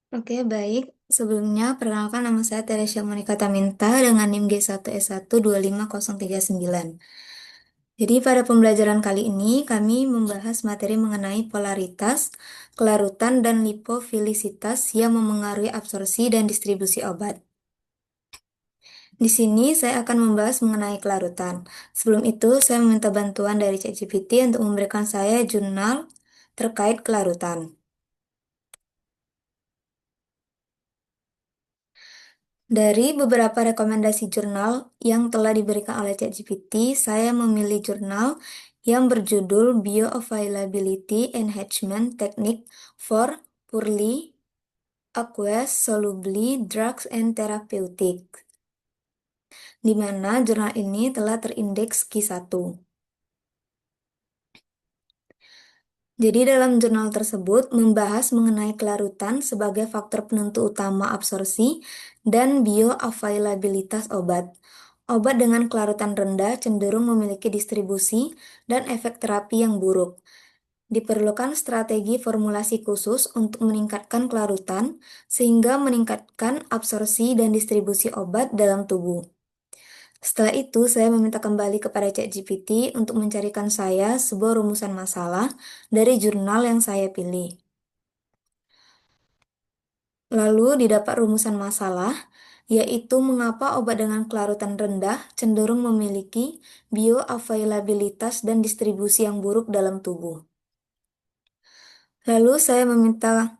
Oke, baik. Sebelumnya, perkenalkan nama saya Teresia Monika Taminta dengan NIM G1S1 25039. Jadi, pada pembelajaran kali ini, kami membahas materi mengenai polaritas, kelarutan, dan lipofilisitas yang memengaruhi absorpsi dan distribusi obat. Di sini, saya akan membahas mengenai kelarutan. Sebelum itu, saya meminta bantuan dari ChatGPT untuk memberikan saya jurnal terkait kelarutan. Dari beberapa rekomendasi jurnal yang telah diberikan oleh ChatGPT, saya memilih jurnal yang berjudul Bioavailability Enhancement Technique for Poorly Aqueous Solubly Drugs and Therapeutics, di mana jurnal ini telah terindeks Q1. Jadi dalam jurnal tersebut membahas mengenai kelarutan sebagai faktor penentu utama absorpsi dan bioavailabilitas obat. Obat dengan kelarutan rendah cenderung memiliki distribusi dan efek terapi yang buruk. Diperlukan strategi formulasi khusus untuk meningkatkan kelarutan sehingga meningkatkan absorpsi dan distribusi obat dalam tubuh. Setelah itu, saya meminta kembali kepada ChatGPT untuk mencarikan saya sebuah rumusan masalah dari jurnal yang saya pilih. Lalu didapat rumusan masalah, yaitu mengapa obat dengan kelarutan rendah cenderung memiliki bioavailabilitas dan distribusi yang buruk dalam tubuh. Lalu saya meminta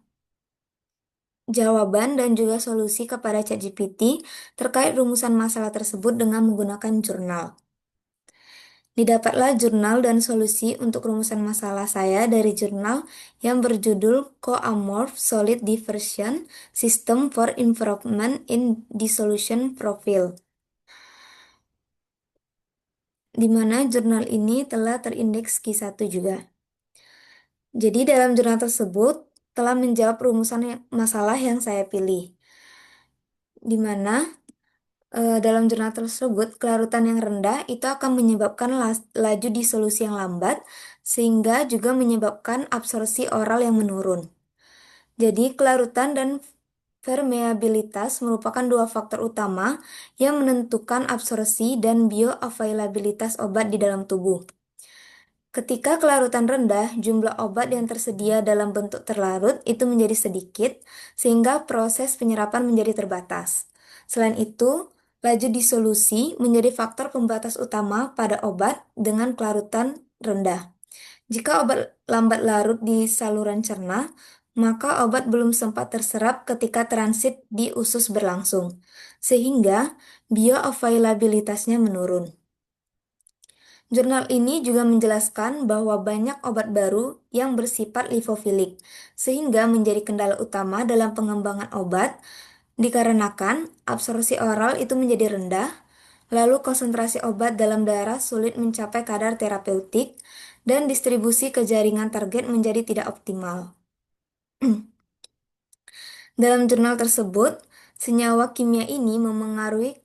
jawaban dan juga solusi kepada ChatGPT terkait rumusan masalah tersebut dengan menggunakan jurnal. Didapatlah jurnal dan solusi untuk rumusan masalah saya dari jurnal yang berjudul Coamorph Solid Differentiation System for Improvement in Dissolution Profile, di mana jurnal ini telah terindeks Q1 juga. Jadi dalam jurnal tersebut telah menjawab rumusan masalah yang saya pilih, di mana dalam jurnal tersebut, kelarutan yang rendah itu akan menyebabkan laju disolusi yang lambat, sehingga juga menyebabkan absorpsi oral yang menurun. Jadi, kelarutan dan permeabilitas merupakan dua faktor utama yang menentukan absorpsi dan bioavailabilitas obat di dalam tubuh. Ketika kelarutan rendah, jumlah obat yang tersedia dalam bentuk terlarut itu menjadi sedikit, sehingga proses penyerapan menjadi terbatas. Selain itu, laju disolusi menjadi faktor pembatas utama pada obat dengan kelarutan rendah. Jika obat lambat larut di saluran cerna, maka obat belum sempat terserap ketika transit di usus berlangsung, sehingga bioavailabilitasnya menurun. Jurnal ini juga menjelaskan bahwa banyak obat baru yang bersifat lipofilik, sehingga menjadi kendala utama dalam pengembangan obat, dikarenakan absorpsi oral itu menjadi rendah, lalu konsentrasi obat dalam darah sulit mencapai kadar terapeutik, dan distribusi ke jaringan target menjadi tidak optimal. Dalam jurnal tersebut, senyawa kimia ini memengaruhi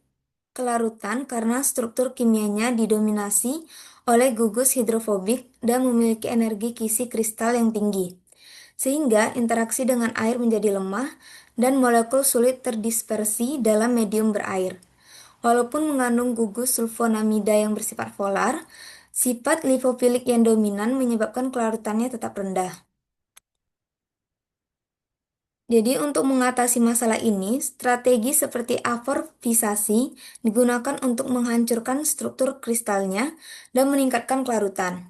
kelarutan karena struktur kimianya didominasi oleh gugus hidrofobik dan memiliki energi kisi kristal yang tinggi, sehingga interaksi dengan air menjadi lemah dan molekul sulit terdispersi dalam medium berair. Walaupun mengandung gugus sulfonamida yang bersifat polar, sifat lipofilik yang dominan menyebabkan kelarutannya tetap rendah. Jadi untuk mengatasi masalah ini, strategi seperti aforfisasi digunakan untuk menghancurkan struktur kristalnya dan meningkatkan kelarutan.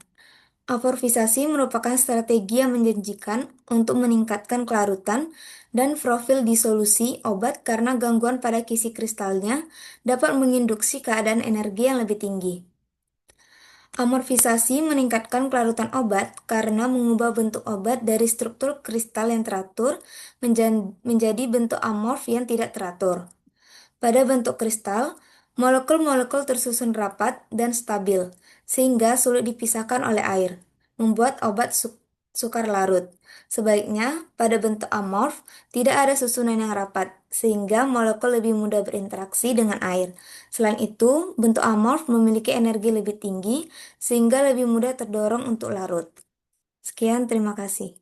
Aforfisasi merupakan strategi yang menjanjikan untuk meningkatkan kelarutan dan profil disolusi obat karena gangguan pada kisi kristalnya dapat menginduksi keadaan energi yang lebih tinggi. Amorfisasi meningkatkan kelarutan obat karena mengubah bentuk obat dari struktur kristal yang teratur menjadi bentuk amorf yang tidak teratur. Pada bentuk kristal, molekul-molekul tersusun rapat dan stabil, sehingga sulit dipisahkan oleh air, membuat obat sukar larut. Sebaliknya, pada bentuk amorf, tidak ada susunan yang rapat, sehingga molekul lebih mudah berinteraksi dengan air. Selain itu, bentuk amorf memiliki energi lebih tinggi, sehingga lebih mudah terdorong untuk larut. Sekian, terima kasih.